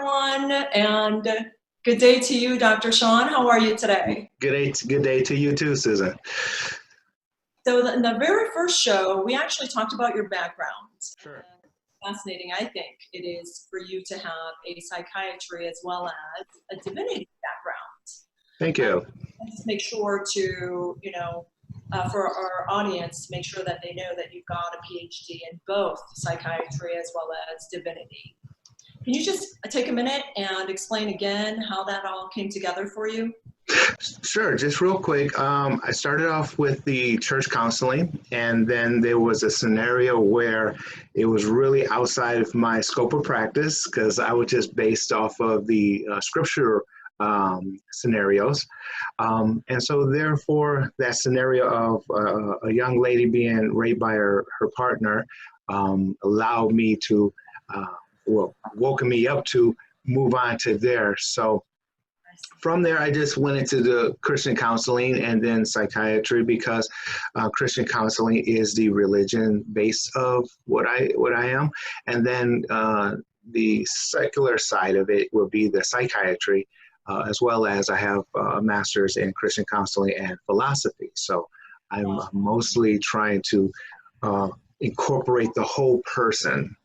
everyone, and good day to you, Dr. Shone. How are you today? Good day to you too, Susan. So in the very first show, we actually talked about your background. Sure. Fascinating, I think, it is for you to have a psychiatry as well as a divinity background. Thank you. Just make sure to, for our audience, make sure that they know that you've got a PhD in both psychiatry as well as divinity. Can you just take a minute and explain again how that all came together for you? Sure, just real quick. I started off with the church counseling, and then there was a scenario where it was really outside of my scope of practice because I was just based off of the scripture scenarios. And so therefore, that scenario of a young lady being raped by her partner allowed me to, woke me up to move on to there. So from there, I just went into the Christian counseling and then psychiatry because Christian counseling is the religion base of what I am. And then the secular side of it will be the psychiatry, as well as I have a master's in Christian counseling and philosophy. So I'm mostly trying to incorporate the whole person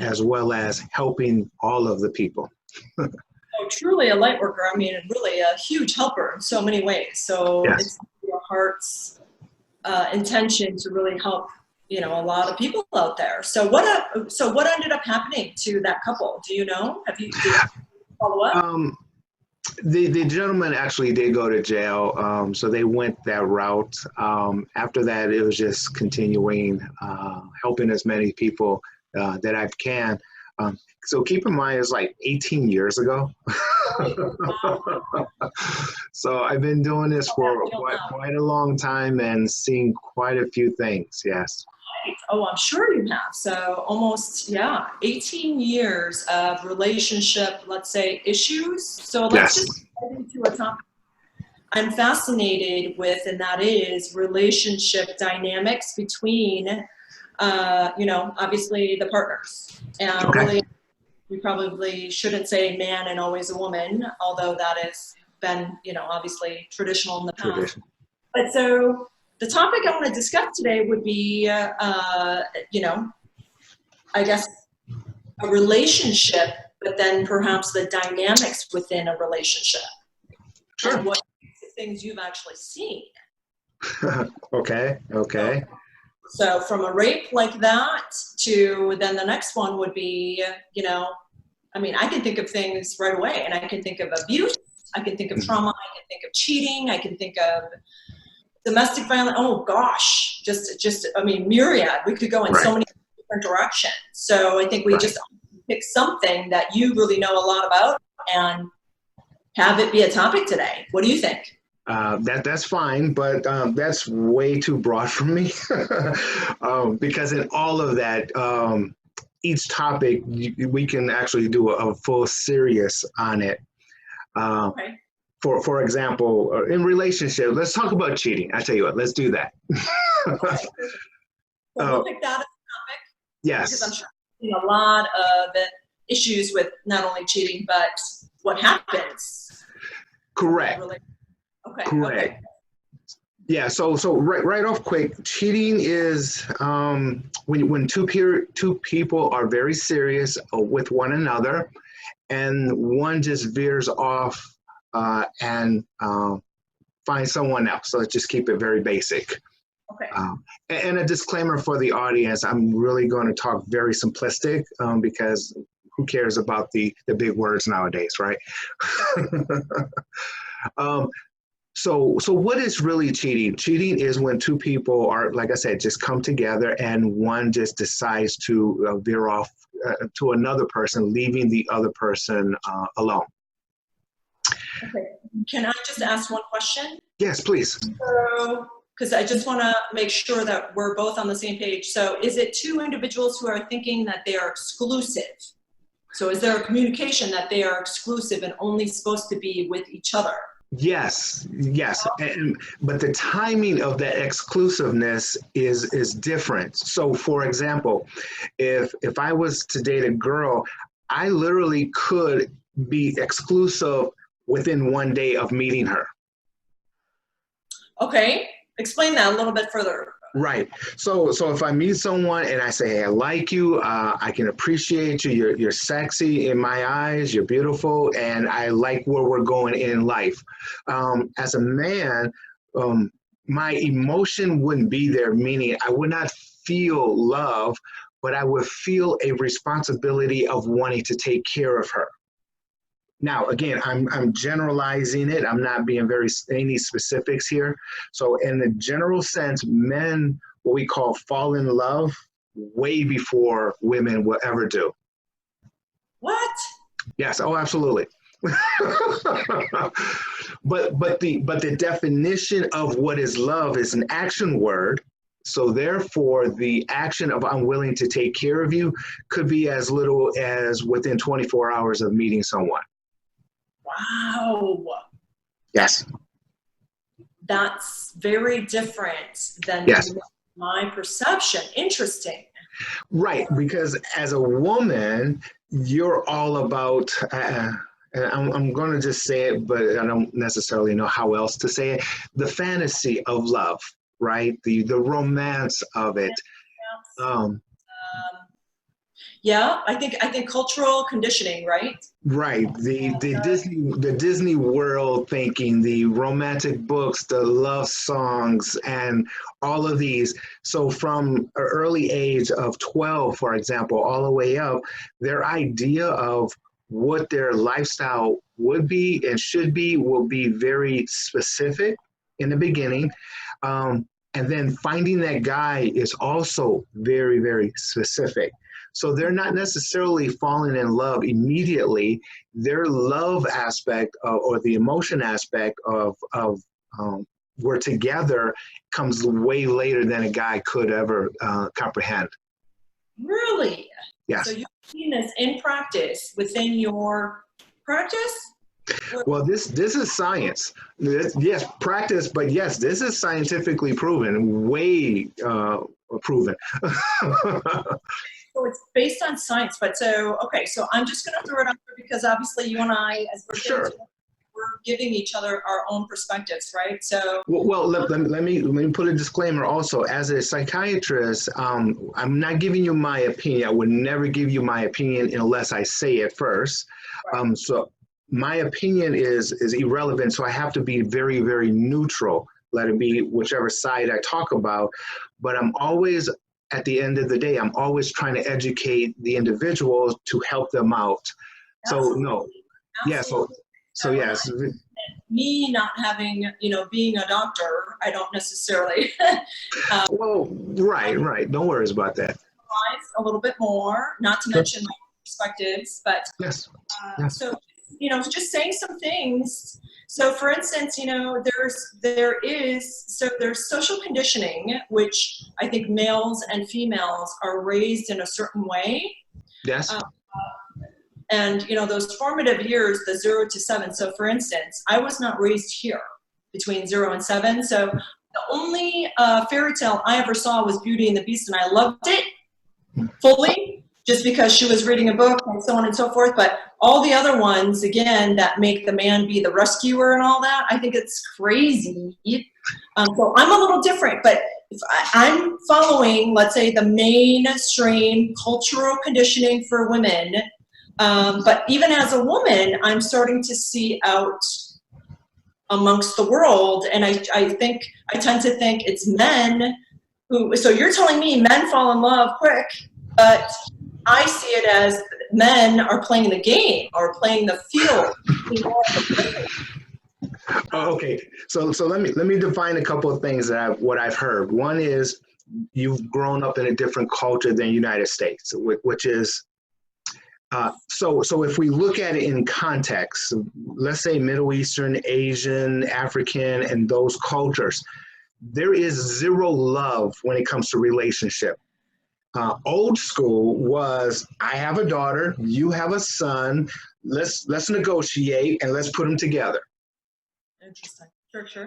as well as helping all of the people. Oh, truly a light worker. I mean, really a huge helper in so many ways. So Yes. It's your heart's intention to really help, a lot of people out there. So what ended up happening to that couple? Do you know? Did you follow up? The gentleman actually did go to jail, so they went that route. After that, it was just continuing, helping as many people that I can. So keep in mind, it's like 18 years ago. So I've been doing this for quite a long time and seen quite a few things, yes. Oh, I'm sure you have. So almost, 18 years of relationship, let's say, issues. So let's just get into a topic I'm fascinated with, and that is relationship dynamics between, obviously the partners. And really, we probably shouldn't say man and always a woman, although that has been, obviously traditional in the past. But so the topic I want to discuss today would be, I guess, a relationship, but then perhaps the dynamics within a relationship. Sure. And what things you've actually seen. Okay. So from a rape like that to then the next one would be, I can think of things right away, and I can think of abuse, I can think of trauma, I can think of cheating, I can think of domestic violence. Oh gosh, myriad. We could go in so many different directions. So I think we just pick something that you really know a lot about and have it be a topic today. What do you think? That's fine, but that's way too broad for me because in all of that, each topic we can actually do a full series on it. For example, in relationship, let's talk about cheating. I tell you what, let's do that. So we'll pick that as a topic. Yes. Because I'm sure you've seen a lot of issues with not only cheating, but what happens. Correct. Okay. Correct. Okay. Yeah. So right off quick, cheating is when two people are very serious with one another, and one just veers off and find someone else. So let's just keep it very basic. Okay. And a disclaimer for the audience, I'm really going to talk very simplistic because who cares about the big words nowadays, right? So what is really cheating? Cheating is when two people are, like I said, just come together and one just decides to veer off to another person, leaving the other person alone. Okay. Can I just ask one question? Yes, please. So, because I just want to make sure that we're both on the same page. So is it two individuals who are thinking that they are exclusive? So is there a communication that they are exclusive and only supposed to be with each other? Yes. But the timing of that exclusiveness is different. So for example, if I was to date a girl, I literally could be exclusive within one day of meeting her. Okay, explain that a little bit further. Right. So if I meet someone and I say, hey, I like you, I can appreciate you, you're sexy in my eyes, you're beautiful, and I like where we're going in life. As a man, my emotion wouldn't be there, meaning I would not feel love, but I would feel a responsibility of wanting to take care of her. Now, again, I'm generalizing it. I'm not being any specifics here. So in the general sense, men, what we call fall in love way before women will ever do. What? Yes. Oh, absolutely. but the definition of what is love is an action word. So therefore, the action of I'm willing to take care of you could be as little as within 24 hours of meeting someone. Wow. Yes. That's very different than Yes. my perception. Interesting. Right, because as a woman, you're all about, and I'm going to just say it, but I don't necessarily know how else to say it, the fantasy of love, right? The romance of it. Yeah, I think cultural conditioning, right? Right. The Disney World thinking, the romantic books, the love songs, and all of these. So from an early age of 12, for example, all the way up, their idea of what their lifestyle would be and should be will be very specific in the beginning. And then finding that guy is also very, very specific. So they're not necessarily falling in love immediately. Their love aspect or the emotion aspect of we're together comes way later than a guy could ever comprehend. Really? Yes. So you've seen this in practice within your practice? Well, this is science. Yes, practice, but yes, this is scientifically proven, way proven. So it's based on science, but okay, so I'm just going to throw it out there because obviously you and I, as we're Sure. we're giving each other our own perspectives, right? So well let me put a disclaimer also. As a psychiatrist, I'm not giving you my opinion. I would never give you my opinion unless I say it first. right. So my opinion is irrelevant. So I have to be very, very neutral. Let it be whichever side I talk about. But I'm always, at the end of the day, I'm always trying to educate the individuals to help them out. Absolutely. So no, Absolutely. yeah. So yes. Me not having, being a doctor, I don't necessarily. Well, right. Don't worry about that. A little bit more, not to mention my perspectives, but yes. So just saying some things. So for instance, there's social conditioning, which I think males and females are raised in a certain way. Yes. And those formative years, the 0 to 7. So for instance, I was not raised here between 0 and 7. So the only fairy tale I ever saw was Beauty and the Beast, and I loved it fully, just because she was reading a book and so on and so forth. But all the other ones, again, that make the man be the rescuer and all that, I think it's crazy. So I'm a little different, but if I'm following, let's say, the mainstream cultural conditioning for women. But even as a woman, I'm starting to see out amongst the world, and I tend to think it's men who. So you're telling me men fall in love quick, but I see it as men are playing the game or playing the field. Okay, so let me define a couple of things that what I've heard. One is you've grown up in a different culture than United States, which is so if we look at it in context, let's say Middle Eastern, Asian, African, and those cultures, there is zero love when it comes to relationship. Old school was, I have a daughter, you have a son, let's negotiate and let's put them together. Interesting. Sure.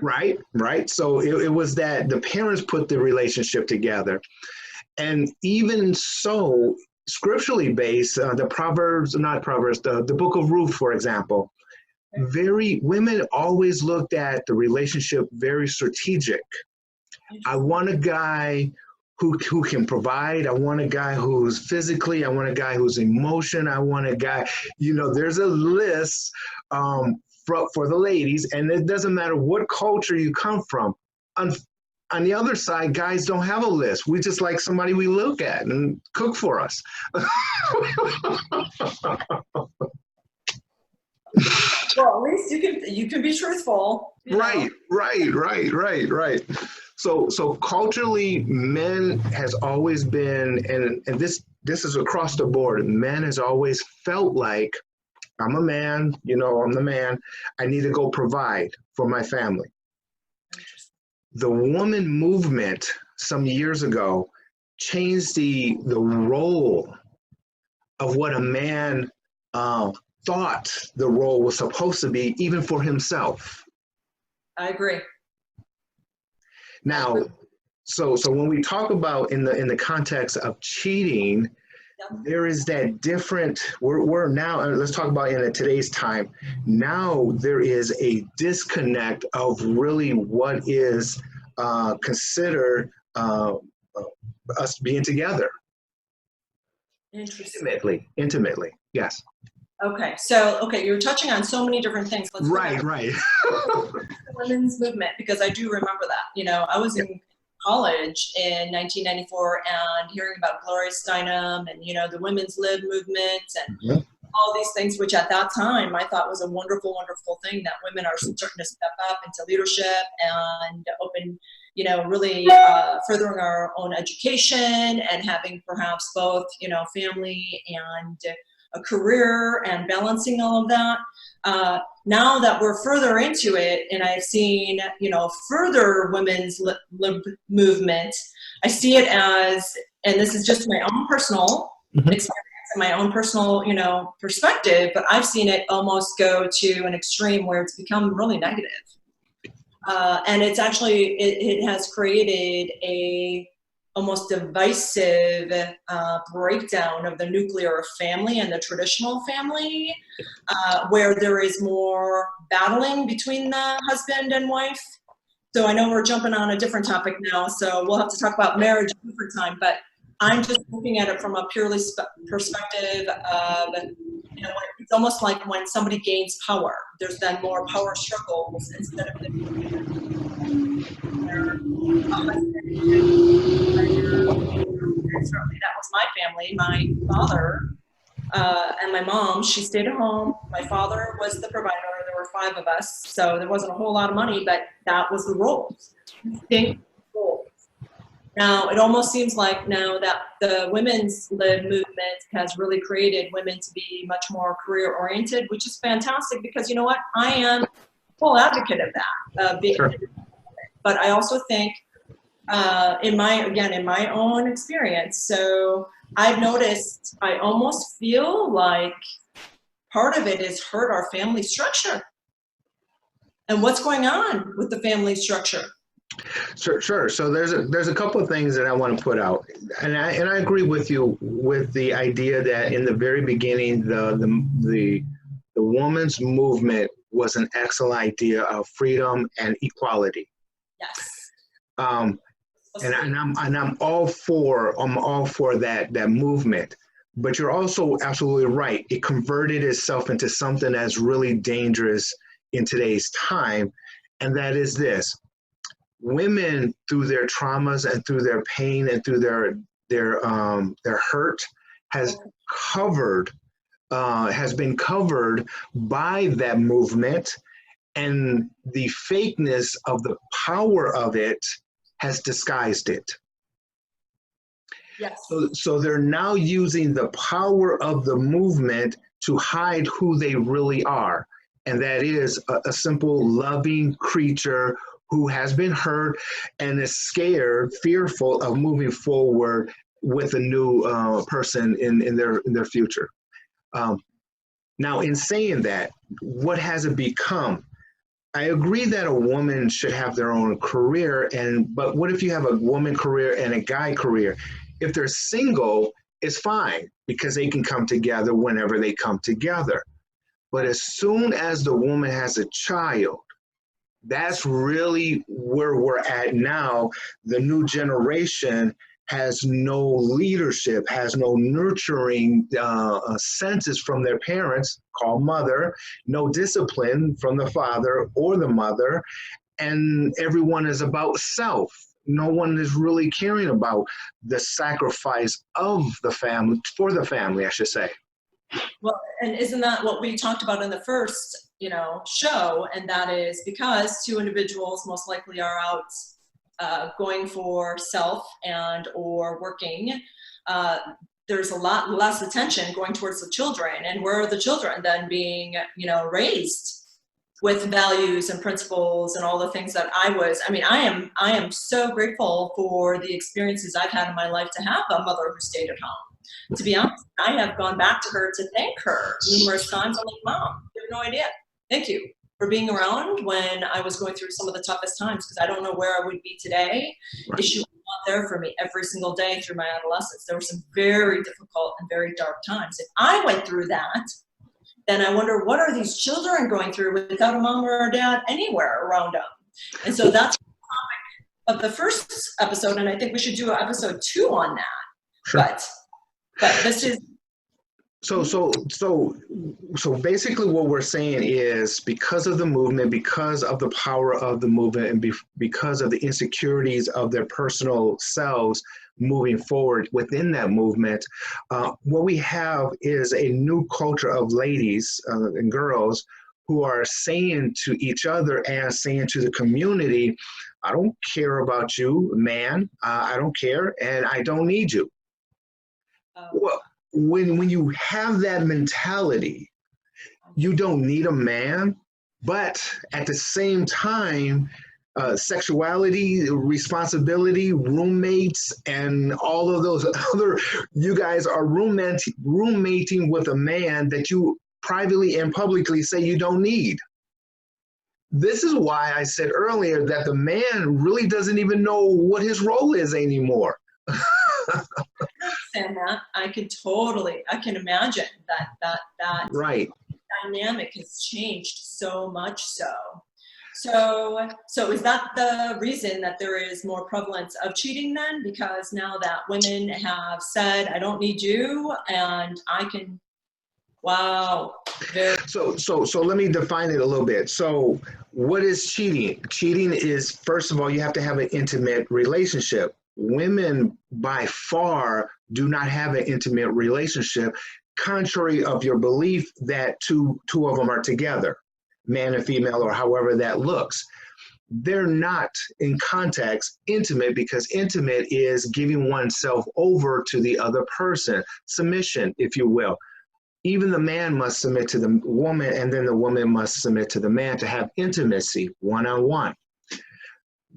Right. So it was that the parents put the relationship together. And even so, scripturally based, the Proverbs, not Proverbs, the book of Ruth, for example, women always looked at the relationship very strategic. I want a guy who can provide. I want a guy who's physically, I want a guy who's emotion. I want a guy, there's a list for the ladies, and it doesn't matter what culture you come from. On the other side, guys don't have a list. We just like somebody we look at and cook for us. Well, at least you can be truthful. Right. So culturally, men has always been, and this is across the board. Men has always felt like, I'm a man, I'm the man. I need to go provide for my family. The woman movement some years ago changed the role of what a man thought the role was supposed to be, even for himself. I agree. Now, so when we talk about in the context of cheating, there is that different. We're now. Let's talk about in today's time. Now there is a disconnect of really what is considered us being together. Intimately. Yes. Okay, so you're touching on so many different things. Right. The women's movement, because I do remember that. I was in college in 1994 and hearing about Gloria Steinem and the women's lib movement and all these things, which at that time I thought was a wonderful thing, that women are starting to step up into leadership and open, really furthering our own education and having perhaps both, family and a career and balancing all of that. Now that we're further into it, and I've seen, further women's lib movement, I see it as, and this is just my own personal experience and my own personal, perspective, but I've seen it almost go to an extreme where it's become really negative. And it's actually, it has created a almost divisive breakdown of the nuclear family and the traditional family, where there is more battling between the husband and wife. So I know we're jumping on a different topic now, so we'll have to talk about marriage a different time, but I'm just looking at it from a purely perspective of, it's almost like when somebody gains power, there's then more power struggles instead of certainly that was my family. My father and my mom, she stayed at home. My father was the provider. There were 5 of us, so there wasn't a whole lot of money, but that was the roles. Distinct roles. Now, it almost seems like now that the women's lib movement has really created women to be much more career-oriented, which is fantastic because, you know what, I am a full advocate of that. Sure. But I also think, in my own experience, so I've noticed, I almost feel like part of it is hurt our family structure. And what's going on with the family structure? Sure. So there's a couple of things that I want to put out, and I agree with you with the idea that in the very beginning, the woman's movement was an excellent idea of freedom and equality. Yes. And I'm all for that movement. But you're also absolutely right. It converted itself into something that's really dangerous in today's time, and that is this. Women, through their traumas and through their pain and through their hurt, has been covered by that movement, and the fakeness of the power of it has disguised it. Yes. So they're now using the power of the movement to hide who they really are, and that is a simple, loving creature who has been hurt and is scared, fearful of moving forward with a new person in their future. Now, in saying that, what has it become? I agree that a woman should have their own career, but what if you have a woman career and a guy career? If they're single is fine because they can come together whenever they come together. But as soon as the woman has a child, that's really where we're at now. The new generation has no leadership, has no nurturing senses from their parents, called mother, no discipline from the father or the mother, and everyone is about self. No one is really caring about the sacrifice of the family, for the family, I should say. Well, and isn't that what we talked about in the first, show? And that is because two individuals most likely are out going for self and or working. There's a lot less attention going towards the children, and where are the children then being, raised with values and principles and all the things that I am so grateful for the experiences I've had in my life to have a mother who stayed at home. To be honest, I have gone back to her to thank her numerous times. I'm like, Mom, you have no idea. Thank you for being around when I was going through some of the toughest times, because I don't know where I would be today Right. if she was not there for me every single day through my adolescence. There were some very difficult and very dark times. If I went through that, then I wonder, what are these children going through without a mom or a dad anywhere around them? And so that's the topic of the first episode, and I think we should do episode 2 on that. Sure. But this is so basically what we're saying is, because of the movement, because of the power of the movement, and because of the insecurities of their personal selves moving forward within that movement, what we have is a new culture of ladies and girls who are saying to each other and saying to the community, I don't care about you, man. I don't care, and I don't need you. Well, when you have that mentality, you don't need a man, but at the same time, sexuality, responsibility, roommates, and all of those other, you guys are roommating with a man that you privately and publicly say you don't need. This is why I said earlier that the man really doesn't even know what his role is anymore. And that I can imagine that right. dynamic has changed so much so is that the reason that there is more prevalence of cheating then? Because now that women have said, I don't need you, and I can, wow. So let me define it a little bit. So what is cheating? Cheating is, first of all, you have to have an intimate relationship. Women by far do not have an intimate relationship, contrary of your belief that two of them are together, man and female, or however that looks. They're not in context intimate, because intimate is giving oneself over to the other person, submission, if you will. Even the man must submit to the woman, and then the woman must submit to the man to have intimacy one-on-one.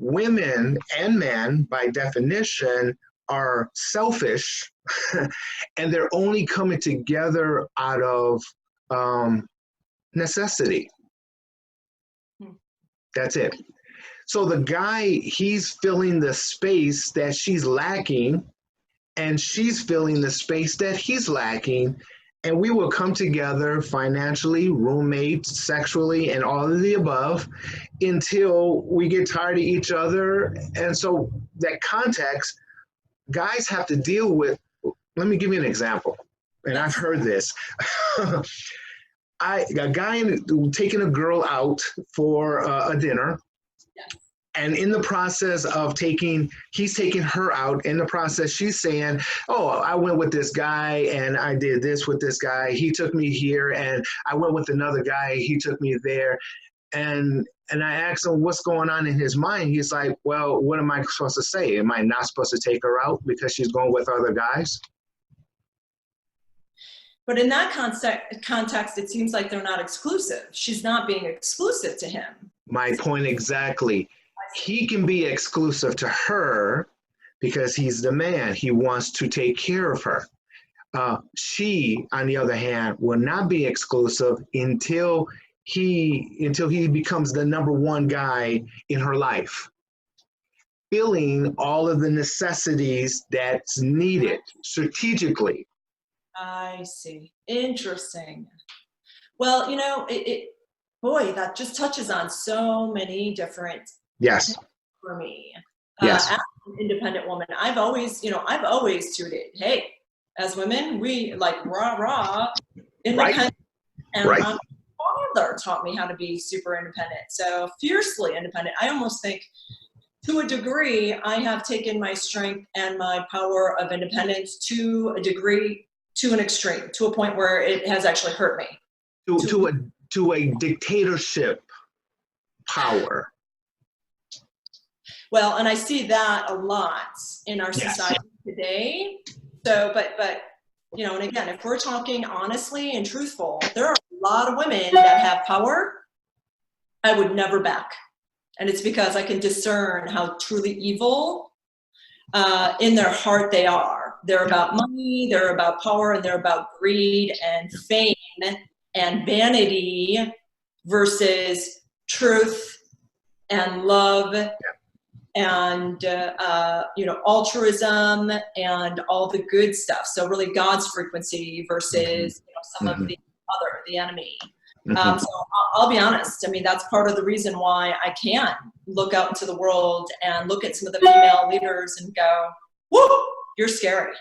Women and men, by definition, are selfish, and they're only coming together out of necessity. That's it. So the guy, he's filling the space that she's lacking, and she's filling the space that he's lacking. And we will come together financially, roommates, sexually, and all of the above until we get tired of each other. And so that context, guys have to deal with. Let me give you an example. And I've heard this. A guy taking a girl out for a dinner. Yes. And in the process of he's taking her out. In the process, she's saying, oh, I went with this guy and I did this with this guy. He took me here, and I went with another guy. He took me there. And I asked him what's going on in his mind. He's like, well, what am I supposed to say? Am I not supposed to take her out because she's going with other guys? But in that context, it seems like they're not exclusive. She's not being exclusive to him. My point exactly. He can be exclusive to her because he's the man. He wants to take care of her. She, on the other hand, will not be exclusive until he becomes the number one guy in her life. fulfilling all of the necessities that's needed strategically. I see. Interesting. Well, boy, that just touches on so many different Yes, for me. yes, As an independent woman, I've always tooted, hey, as women, we like rah rah, right, independent, and right. my father taught me how to be super independent. So fiercely independent. I almost think, to a degree, I have taken my strength and my power of independence to a degree, to an extreme, to a point where it has actually hurt me. To, To to a to a dictatorship power. Well, and I see that a lot in our Yes. society today. So, but and again, if we're talking honestly and truthful, there are a lot of women that have power I would never back. And it's because I can discern how truly evil in their heart they are. They're about money, they're about power, and they're about greed and fame and vanity versus truth and love and altruism and all the good stuff. So really God's frequency versus some of the enemy. So I'll be honest. I mean, that's part of the reason why I can look out into the world and look at some of the female leaders and go, "Whoa, you're scary."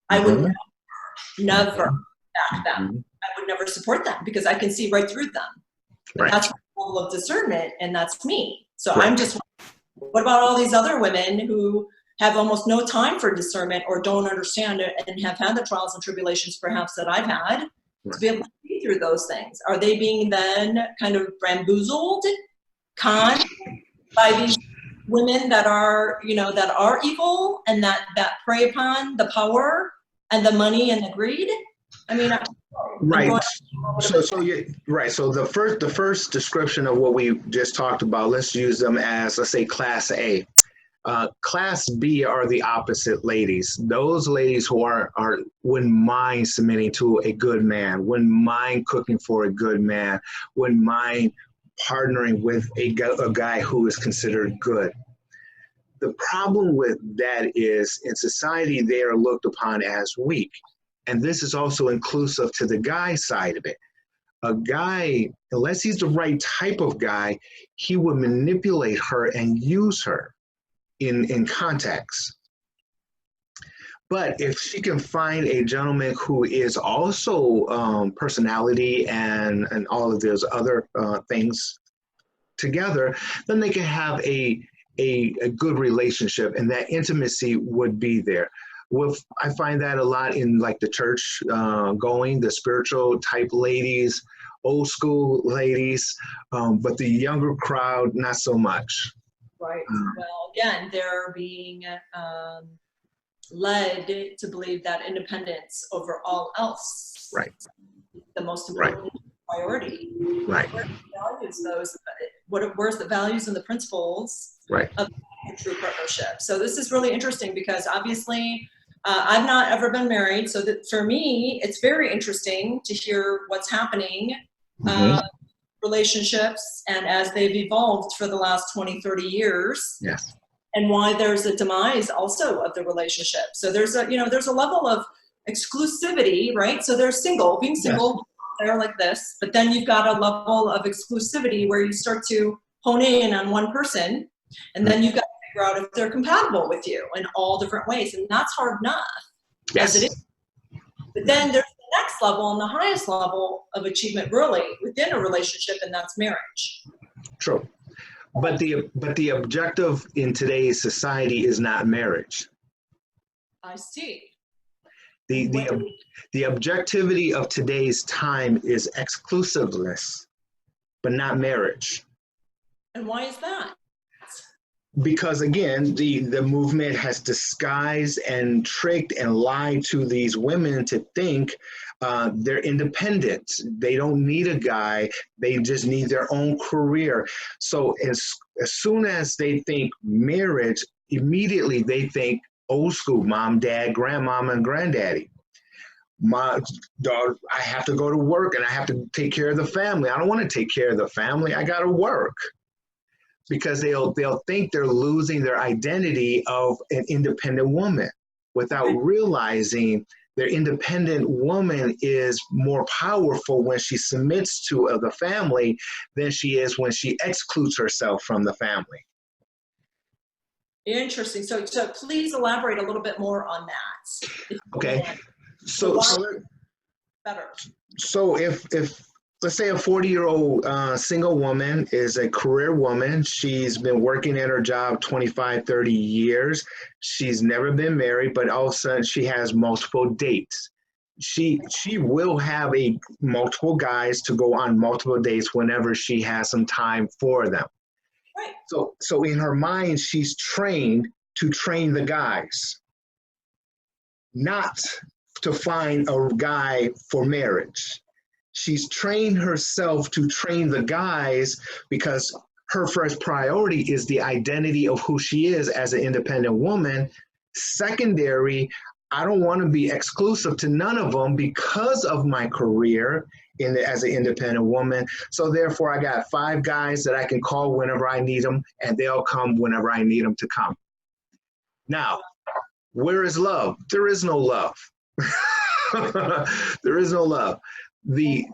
I would never back them. I would never support them because I can see right through them. But Right. that's my level of discernment, and that's me. So Right. I'm just, what about all these other women who have almost no time for discernment or don't understand it and have had the trials and tribulations perhaps that I've had to be able to see through those things? Are they being then kind of bamboozled, conned by these women that are, that are evil and that prey upon the power and the money and the greed? I mean, Right. Right. So the first description of what we just talked about, let's use them as, let's say, class A. Class B are the opposite ladies. Those ladies who wouldn't mind submitting to a good man, wouldn't mind cooking for a good man, wouldn't mind partnering with a guy who is considered good. The problem with that is in society, they are looked upon as weak. And this is also inclusive to the guy side of it. A guy, unless he's the right type of guy, he would manipulate her and use her in context. But if she can find a gentleman who is also personality and all of those other things together, then they can have a good relationship, and that intimacy would be there. I find that a lot in like the church the spiritual type ladies, old school ladies, but the younger crowd, not so much. Right. Well, again, they're being led to believe that independence over all else, Right, is the most important priority. right, Where's the values and the principles right, of true partnership? So this is really interesting because obviously I've not ever been married, so that for me it's very interesting to hear what's happening. Relationships and as they've evolved for the last 20-30 years. Yes. And why there's a demise also of the relationship. So there's a level of exclusivity, right? So there's being single, there like this, but then you've got a level of exclusivity where you start to hone in on one person, and then you've got to figure out if they're compatible with you in all different ways, and that's hard enough as it is. But then there's the next level and the highest level of achievement really within a relationship, and that's marriage. True. But the objective in today's society is not marriage. I see. The objectivity of today's time is exclusiveness, but not marriage. And why is that? Because again, the movement has disguised and tricked and lied to these women to think they're independent. They don't need a guy. They just need their own career. So as soon as they think marriage, immediately they think old school, mom, dad, grandmama, and granddaddy. My daughter, I have to go to work and I have to take care of the family. I don't want to take care of the family. I got to work. because they'll think they're losing their identity of an independent woman without realizing their independent woman is more powerful when she submits to the family than she is when she excludes herself from the family. Interesting. So please elaborate a little bit more on that. Okay. So better. So if let's say a 40-year-old single woman is a career woman, she's been working at her job 25, 30 years. She's never been married, but all of a sudden she has multiple dates. She will have multiple guys to go on multiple dates whenever she has some time for them. Right. So in her mind, she's trained to train the guys, not to find a guy for marriage. She's trained herself to train the guys because her first priority is the identity of who she is as an independent woman. Secondary, I don't want to be exclusive to none of them because of my career as an independent woman. So therefore, I got 5 guys that I can call whenever I need them, and they'll come whenever I need them to come. Now, where is love? There is no love. There is no love. The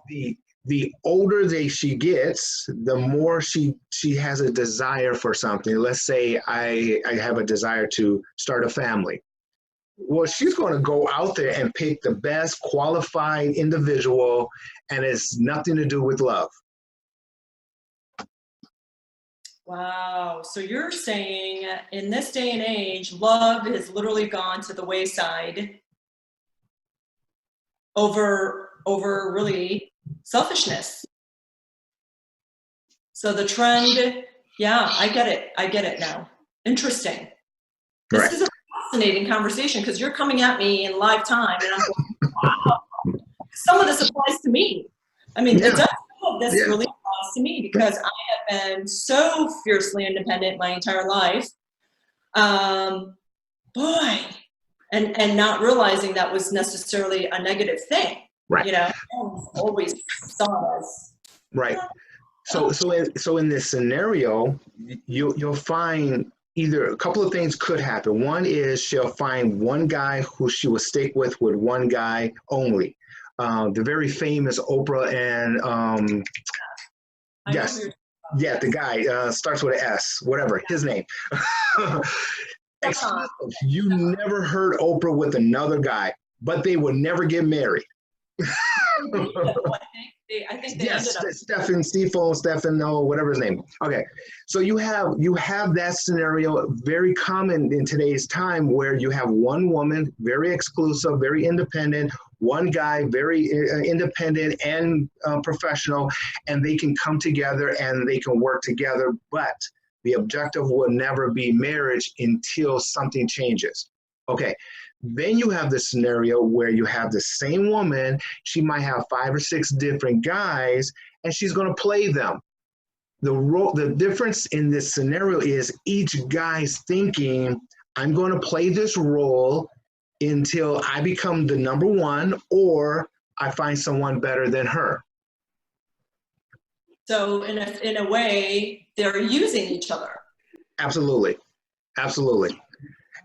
older she gets, the more she has a desire for something. Let's say I have a desire to start a family. Well, she's going to go out there and pick the best qualified individual, and it's nothing to do with love. Wow. So you're saying in this day and age, love has literally gone to the wayside over really selfishness. So the trend, yeah, I get it now. Interesting. This is a fascinating conversation because you're coming at me in live time and I'm going, wow. Some of this applies to me. I mean, it does. This really applies to me because I have been so fiercely independent my entire life. Boy, and not realizing that was necessarily a negative thing. Right. You know, always saw us. Right. So in this scenario, you'll find either a couple of things could happen. One is she'll find one guy who she will stick with one guy only. The very famous Oprah and yes, yeah, the guy starts with an S, whatever his name. You never heard Oprah with another guy, but they would never get married. I think they ended up. Stefano, whatever his name. Okay, so you have that scenario very common in today's time where you have one woman, very exclusive, very independent, one guy, very independent and professional, and they can come together and they can work together, but the objective will never be marriage until something changes. Okay. Then you have the scenario where you have the same woman, she might have 5 or 6 different guys, and she's going to play them. The difference in this scenario is each guy's thinking, I'm going to play this role until I become the number one or I find someone better than her. So in a way, they're using each other. Absolutely. Absolutely.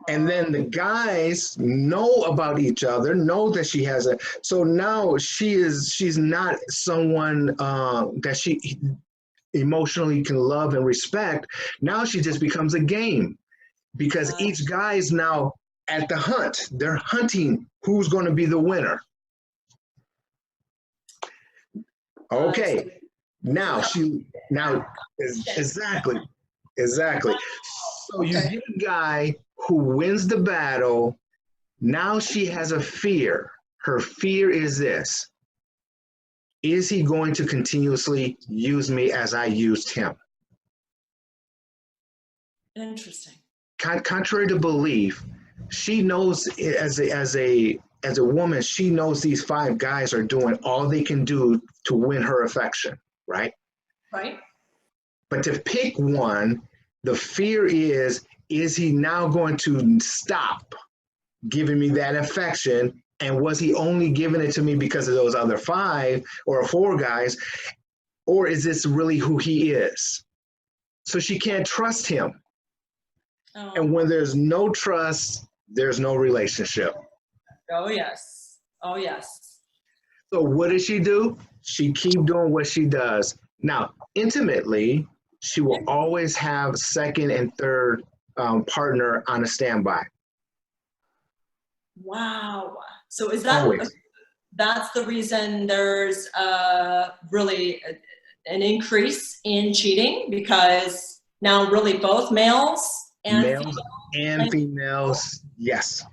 And then the guys know about each other, know that she has so now she's not someone that she emotionally can love and respect. Now she just becomes a game because each guy is now at the hunt. They're hunting who's going to be the winner. Okay. Exactly. So you get a guy who wins the battle. Now she has a fear. Her fear is this. Is he going to continuously use me as I used him? Interesting. Contrary to belief, she knows as a woman, she knows these 5 guys are doing all they can do to win her affection, right? Right. But to pick one, the fear is he now going to stop giving me that affection? And was he only giving it to me because of those other 5 or 4 guys? Or is this really who he is? So she can't trust him. Oh. And when there's no trust, there's no relationship. Oh, yes. Oh, yes. So what does she do? She keep doing what she does. Now, intimately, she will always have second and third partner on a standby. Wow. So is Always. that's the reason there's really an increase in cheating, because now really both males and Males and females, yes.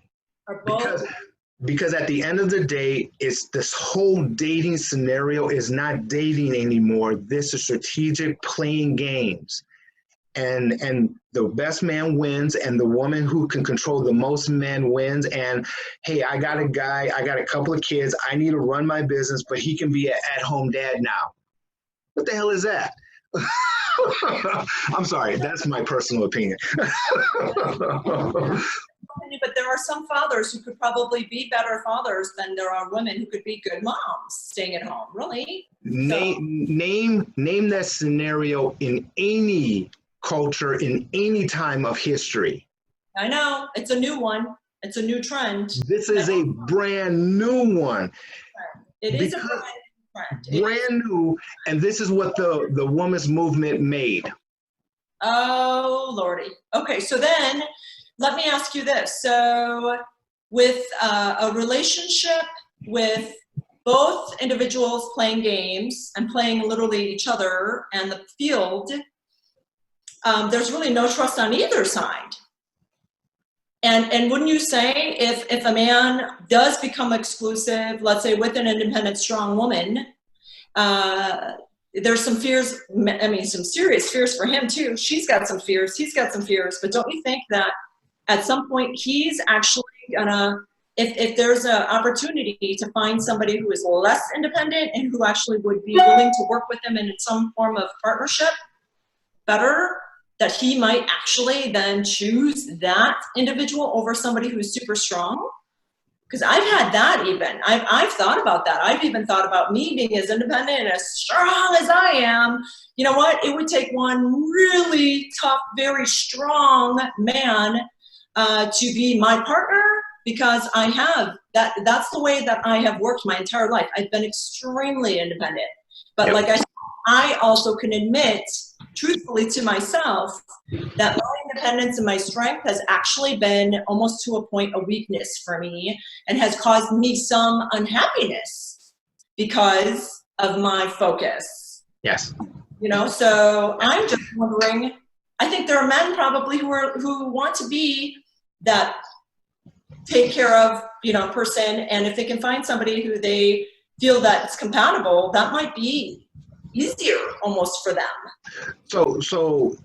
are both. Because at the end of the day, it's this whole dating scenario is not dating anymore. This is strategic playing games. And the best man wins, and the woman who can control the most men wins. And hey, I got a guy, I got a couple of kids, I need to run my business, but he can be an at-home dad now. What the hell is that? I'm sorry, that's my personal opinion. But there are some fathers who could probably be better fathers than there are women who could be good moms staying at home. Really? Name that scenario in any culture in any time of history. I know, it's a new one. It's a new trend. This is a brand new one. It is a brand new trend. Brand new, and this is what the women's movement made. Oh, Lordy. Okay, so then let me ask you this. So with a relationship with both individuals playing games and playing literally each other and the field, there's really no trust on either side. And wouldn't you say if a man does become exclusive, let's say with an independent, strong woman, there's some fears, I mean, some serious fears for him too. She's got some fears, he's got some fears, but don't you think that at some point he's actually gonna, if there's an opportunity to find somebody who is less independent and who actually would be willing to work with him in some form of partnership better, that he might actually then choose that individual over somebody who's super strong? Because I've had that even. I've thought about that. I've even thought about me being as independent and as strong as I am. You know what? It would take one really tough, very strong man to be my partner, because I have that. That's the way that I have worked my entire life. I've been extremely independent. But Yep. like I also can admit truthfully to myself that my independence and my strength has actually been almost to a point a weakness for me, and has caused me some unhappiness because of my focus. Yes. You know, so I'm just wondering, I think there are men probably who want to be that take care of, you know, person, and if they can find somebody who they feel that it's compatible, that might be easier almost for them. So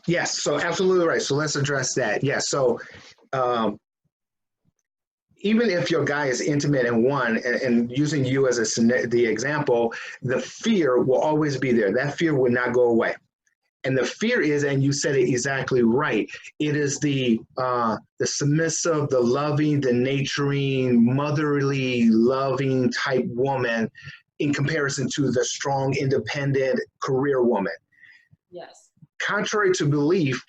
yes, so absolutely right. So let's address that. Yes. So even if your guy is intimate and one, and using you as the example, the fear will always be there. That fear will not go away. And the fear is, and you said it exactly right, it is the submissive, the loving, the nurturing, motherly, loving type woman in comparison to the strong, independent career woman. Yes. Contrary to belief,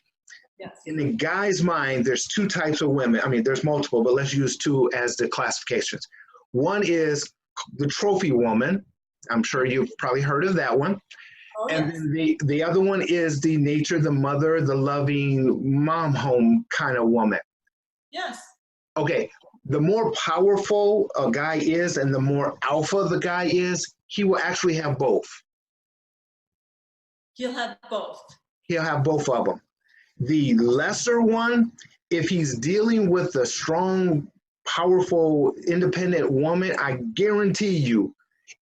yes. In the guy's mind, there's two types of women. I mean, there's multiple, but let's use two as the classifications. One is the trophy woman. I'm sure you've probably heard of that one. Oh, and yes. then the other one is the nature, the mother, the loving mom home kind of woman. Yes. Okay, the more powerful a guy is and the more alpha the guy is, he will actually have both. He'll have both. He'll have both of them. The lesser one, if he's dealing with a strong, powerful, independent woman, I guarantee you,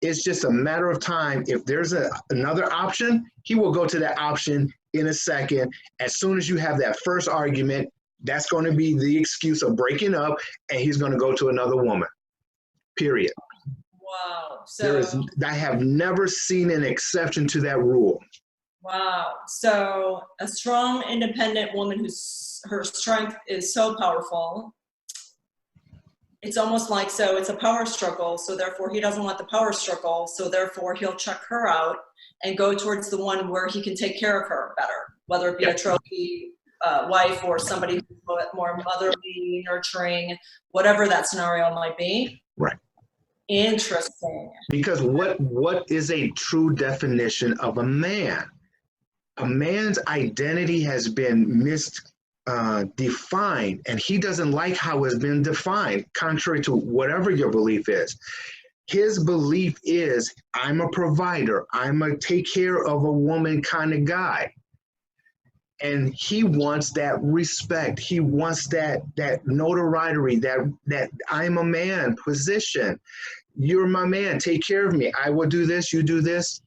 it's just a matter of time. If there's another option, he will go to that option in a second. As soon as you have that first argument, that's going to be the excuse of breaking up, and he's going to go to another woman, period. Wow. So I have never seen an exception to that rule. Wow. So a strong, independent woman her strength is so powerful. It's almost like, so it's a power struggle. So therefore he doesn't want the power struggle. So therefore he'll check her out and go towards the one where he can take care of her better. whether it be Yep. a trophy wife or somebody who's more motherly, nurturing, whatever that scenario might be. Right. Interesting. Because what is a true definition of a man? A man's identity has been defined, and he doesn't like how it's been defined, contrary to whatever your belief is. His belief is, I'm a provider, I'm a take care of a woman kind of guy. And he wants that respect. He wants that notoriety, that I'm a man position. You're my man, take care of me. I will do this, you do this.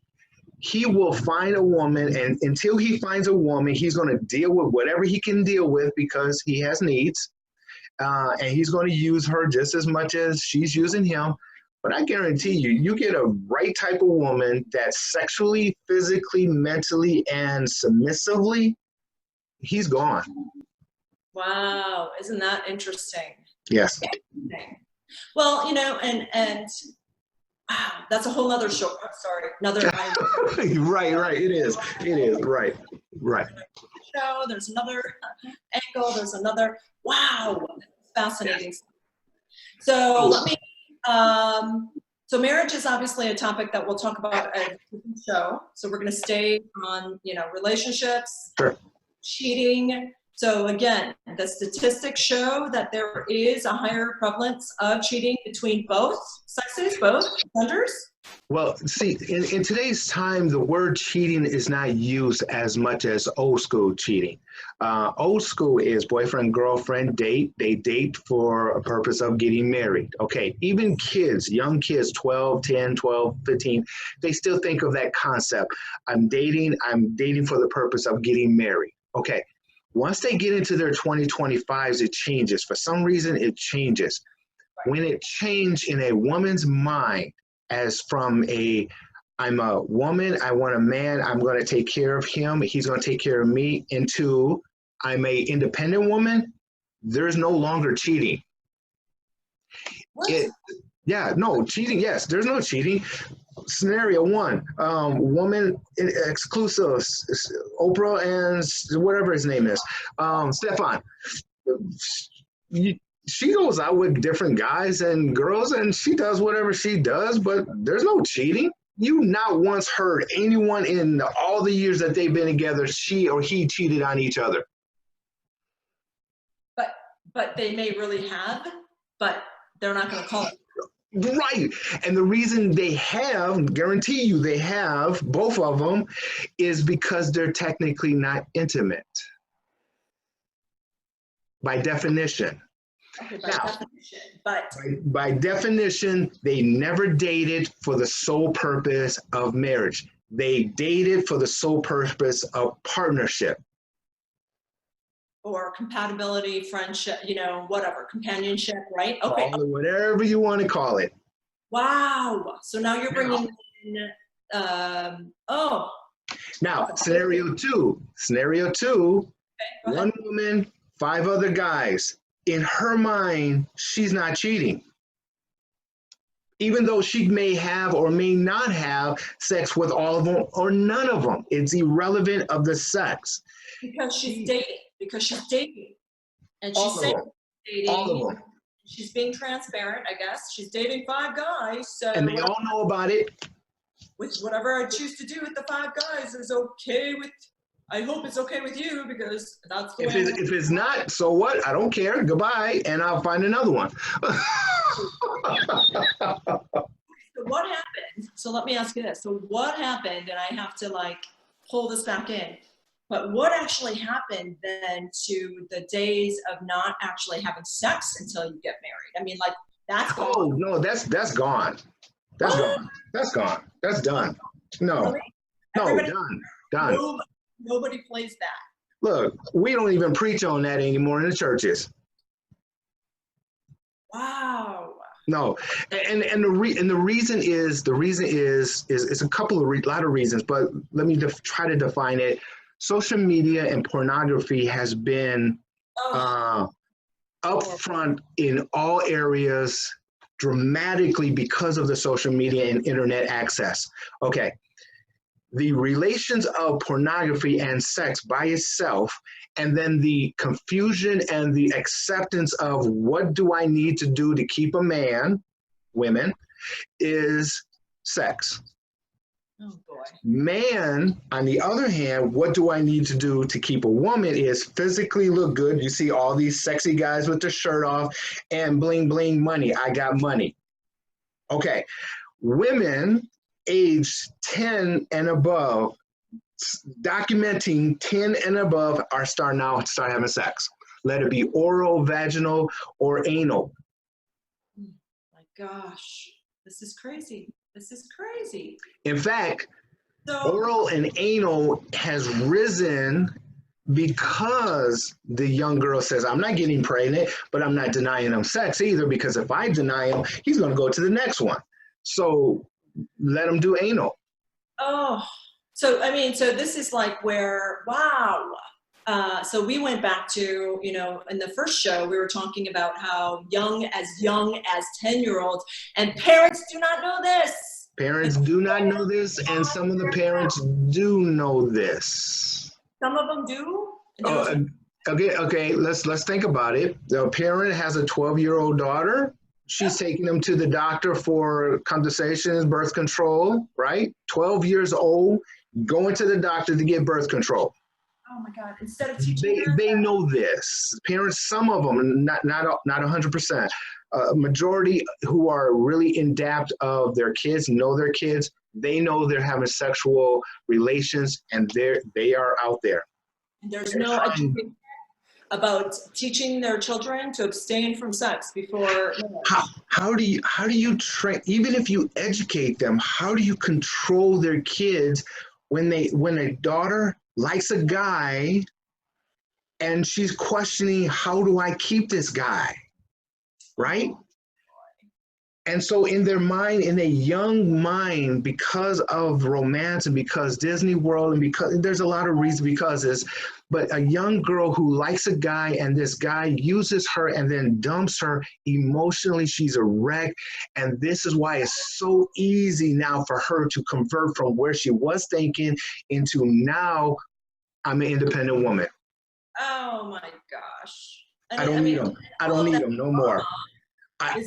He will find a woman, and until he finds a woman, he's going to deal with whatever he can deal with because he has needs. And he's going to use her just as much as she's using him. But I guarantee you, you get a right type of woman that's sexually, physically, mentally, and submissively, he's gone. Wow, isn't that interesting? Yes. Interesting. Well, and that's a whole nother show. Sorry, another right. It is. Right. show. There's another angle. There's another. Wow, fascinating. Yes. So let me. So marriage is obviously a topic that we'll talk about at a different show. So we're going to stay on, relationships, Sure. cheating. So again, the statistics show that there is a higher prevalence of cheating between both sexes, both genders. Well, see, in today's time, the word cheating is not used as much as old school cheating. Old school is boyfriend, girlfriend, date. They date for a purpose of getting married. Okay, even kids, young kids, 12, 10, 12, 15, they still think of that concept. I'm dating for the purpose of getting married. Okay, once they get into their 2025s, it changes. For some reason, it changes. When it changed in a woman's mind, as from I'm a woman, I want a man, I'm going to take care of him, he's going to take care of me, into I'm a independent woman, there's no longer cheating. Cheating, yes, there's no cheating. Scenario one, woman exclusive, Oprah and whatever his name is, Stefan. She goes out with different guys and girls, and she does whatever she does, but there's no cheating. You not once heard anyone in all the years that they've been together, she or he cheated on each other. But they may really have, but they're not going to call it. Right. And the reason they have, guarantee you they have, both of them, is because they're technically not intimate. By definition. Okay, by definition, they never dated for the sole purpose of marriage. They dated for the sole purpose of partnership. Or compatibility, friendship, whatever, companionship, right? Okay. Call it whatever you want to call it. Wow. So now you're bringing in, Now, scenario two, okay, one woman, 5 other guys. In her mind, she's not cheating. Even though she may have or may not have sex with all of them or none of them. It's irrelevant of the sex. Because she's dating. And she's saying dating. All of them. She's being transparent, I guess. She's dating 5 guys. So and they all know about it. With whatever I choose to do with the 5 guys is okay with, I hope it's okay with you, because that's the way. If it's not, so what? I don't care. Goodbye, and I'll find another one. So what happened? So let me ask you this. So what happened, and I have to pull this back in, but what actually happened then to the days of not actually having sex until you get married? I mean, that's gone. Oh, no, that's gone. That's gone. That's gone. That's done. No. Really? No, done. Nobody plays that. Look, we don't even preach on that anymore in the churches. Wow. No, and the reason is a lot of reasons, but let me try to define it. Social media and pornography has been up front in all areas dramatically because of the social media and internet access. Okay. the relations of pornography and sex by itself, and then the confusion and the acceptance of what do I need to do to keep a man, women, is sex. Oh boy. Man, on the other hand, what do I need to do to keep a woman is physically look good. You see all these sexy guys with their shirt off and bling bling money. I got money. Okay. Women aged 10 and above, documenting 10 and above are start having sex. Let it be oral, vaginal, or anal. My gosh, this is crazy. This is crazy. In fact, So, oral and anal has risen because the young girl says, I'm not getting pregnant, but I'm not denying him sex either, because if I deny him, he's going to go to the next one. So let him do anal. oh, so I mean, so this is like where, wow. So we went back to, you know, in the first show, we were talking about how young as 10-year-olds, and parents do not know this. Parents do not know this, and some of the parents do know this. Some of them do. Okay. Let's think about it. The parent has a 12-year-old daughter. She's taking them to the doctor for contraception, birth control, right? 12 years old, going to the doctor to get birth control. Oh my God! Instead of teaching they know this. Parents, some of them, not 100%. Majority who are really in depth of their kids, know their kids. They know they're having sexual relations, and they are out there. There's no education about teaching their children to abstain from sex before marriage. How do you train? Even if you educate them, how do you control their kids when a daughter likes a guy and she's questioning, how do I keep this guy, right? And so in their mind, in a young mind, because of romance and because Disney World and because there's a lot of reasons because this, but a young girl who likes a guy and this guy uses her and then dumps her emotionally, she's a wreck. And this is why it's so easy now for her to convert from where she was thinking into now I'm an independent woman. Oh my gosh. I don't need them. I don't need them no more. I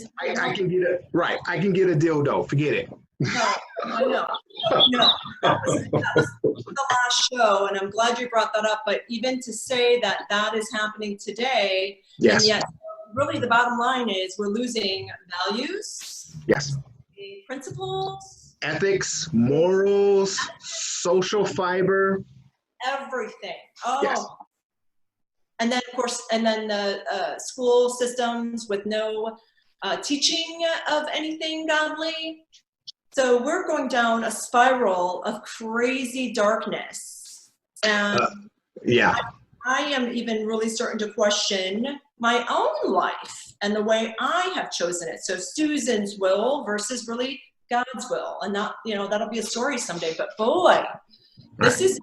can get a right. I can get a dildo. Forget it. No. That was the last show, and I'm glad you brought that up. But even to say that that is happening today, yes. And yet, really, the bottom line is we're losing values. Yes. Principles. Ethics, morals, social fiber. Everything. Oh. Yes. And then, of course, the school systems with no teaching of anything godly. So we're going down a spiral of crazy darkness. And yeah. I am even really starting to question my own life and the way I have chosen it. So Susan's will versus really God's will. And not, that'll be a story someday. But boy, this is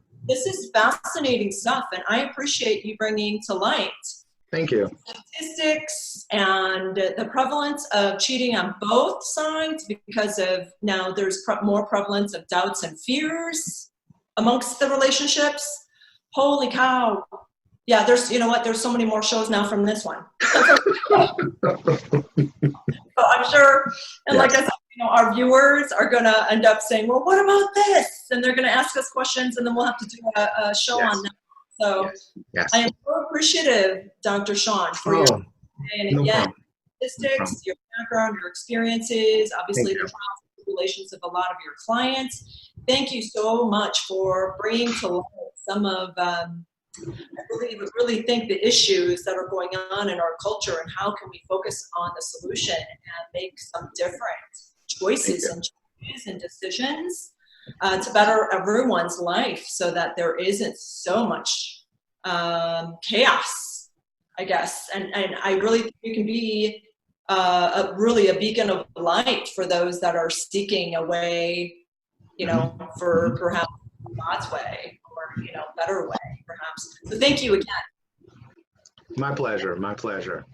fascinating stuff. And I appreciate you bringing to light thank you statistics and the prevalence of cheating on both sides, because of now there's more prevalence of doubts and fears amongst the relationships. Holy cow. Yeah, there's so many more shows now from this one. So I'm sure, and like I said, our viewers are going to end up saying, well, what about this? And they're going to ask us questions, and then we'll have to do a show on that. So yes. I am so appreciative, Dr. Shone, for your and again, statistics, your background, your experiences, obviously the trials and tribulations of a lot of your clients. Thank you so much for bringing to light some of, I really think the issues that are going on in our culture, and how can we focus on the solution and make some different choices and changes and decisions to better everyone's life, so that there isn't so much chaos, I guess. And I really think you can be really a beacon of light for those that are seeking a way, for perhaps God's way, or better way, perhaps. So thank you again. My pleasure. My pleasure.